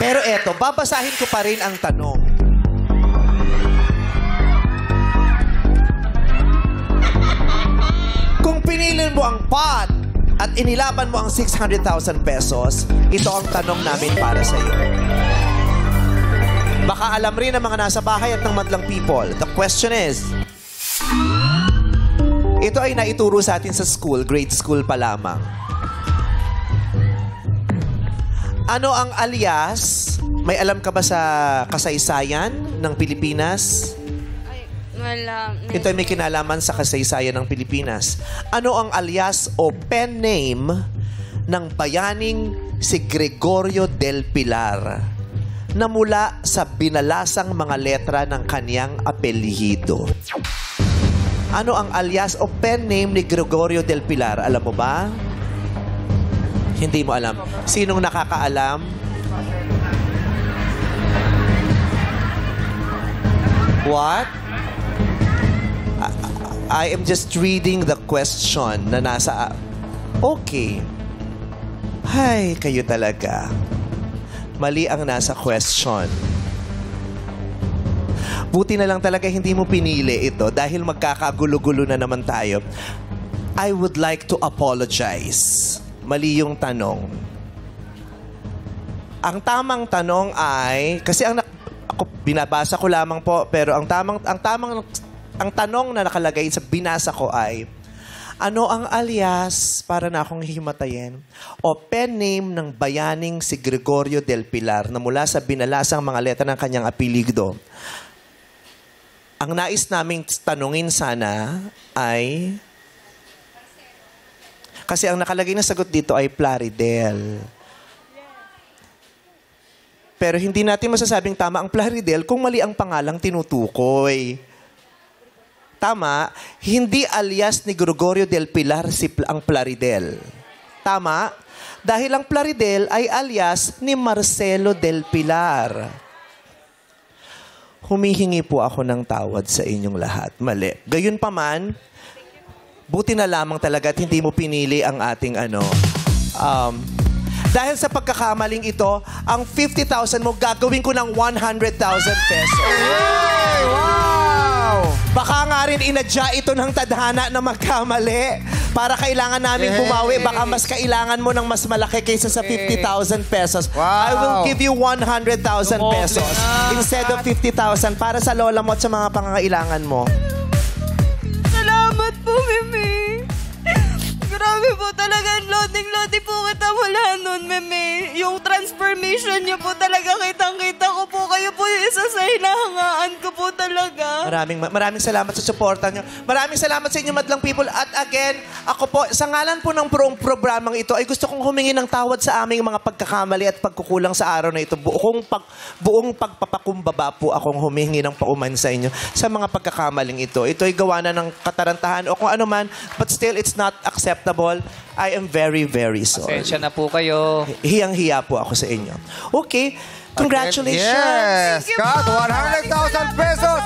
Pero eto, babasahin ko pa rin ang tanong. Kung pinili mo ang pot at inilaban mo ang 600,000 pesos, ito ang tanong namin para sa iyo. Baka alam rin ng mga nasa bahay at ng madlang people. The question is, ito ay naituro sa atin sa school, grade school pa lamang. Ano ang alias? May alam ka ba sa kasaysayan ng Pilipinas? Ay, wala. Ito ay may kinalaman sa kasaysayan ng Pilipinas. Ano ang alias o pen name ng bayaning si Gregorio del Pilar na mula sa binalasang mga letra ng kaniyang apelyido? Ano ang alias o pen name ni Gregorio del Pilar? Alam mo ba? Hindi mo alam. Sinong nakakaalam? What? I am just reading the question na nasa... Okay. Hay, kayo talaga. Mali ang nasa question. Buti na lang talaga hindi mo pinili ito dahil magkakagulo-gulo na naman tayo. I would like to apologize. Mali yung tanong. Ang tamang tanong ay... Kasi ako binabasa ko lamang po, pero ang tanong na nakalagay sa binasa ko ay, ano ang alias, para na akong hihimatayin, o pen name ng bayaning si Gregorio del Pilar na mula sa binalasang mga letra ng kanyang apelyido? Ang nais naming tanungin sana ay... Kasi ang nakalagay na sagot dito ay Plaridel. Pero hindi natin masasabing tama ang Plaridel kung mali ang pangalang tinutukoy. Tama, hindi alias ni Gregorio del Pilar ang Plaridel. Tama, dahil ang Plaridel ay alias ni Marcelo del Pilar. Humihingi po ako ng tawad sa inyong lahat. Mali. Gayunpaman, buti na lamang talaga at hindi mo pinili ang ating dahil sa pagkakamaling ito, ang 50,000 mo gagawin ko ng 100,000 pesos. Hey! Wow! Baka nga rin inadya ito ng tadhana na magkamali para kailangan namin bumawi. Baka mas kailangan mo ng mas malaki kaysa sa 50,000 pesos. Wow! I will give you 100,000 pesos instead of 50,000 para sa lola mo at sa mga pangangailangan mo. Salamat po, Meme. Grabe po talaga. Loading po kita mula nun, Meme. Yung transformation niyo po talaga, kitang-kita ko po. Kayo po yung isa sa hinahangaan ko po talaga. Maraming salamat sa suporta niyo. Maraming salamat sa inyo, madlang people. At again, ako po, sa ngalan po ng programang ito, ay gusto kong humingi ng tawad sa aming mga pagkakamali at pagkukulang sa araw na ito. Buong pagpapakumbaba po akong humingi ng pauman sa inyo sa mga pagkakamaling ito. Ito ay gawa na ng katarantahan o kung ano man, but still, it's not acceptable. I am very, very sorry. Pasensya na po kayo. Hiyang-hiya po ako sa inyo. Okay. Congratulations. Yes! Got 100,000 pesos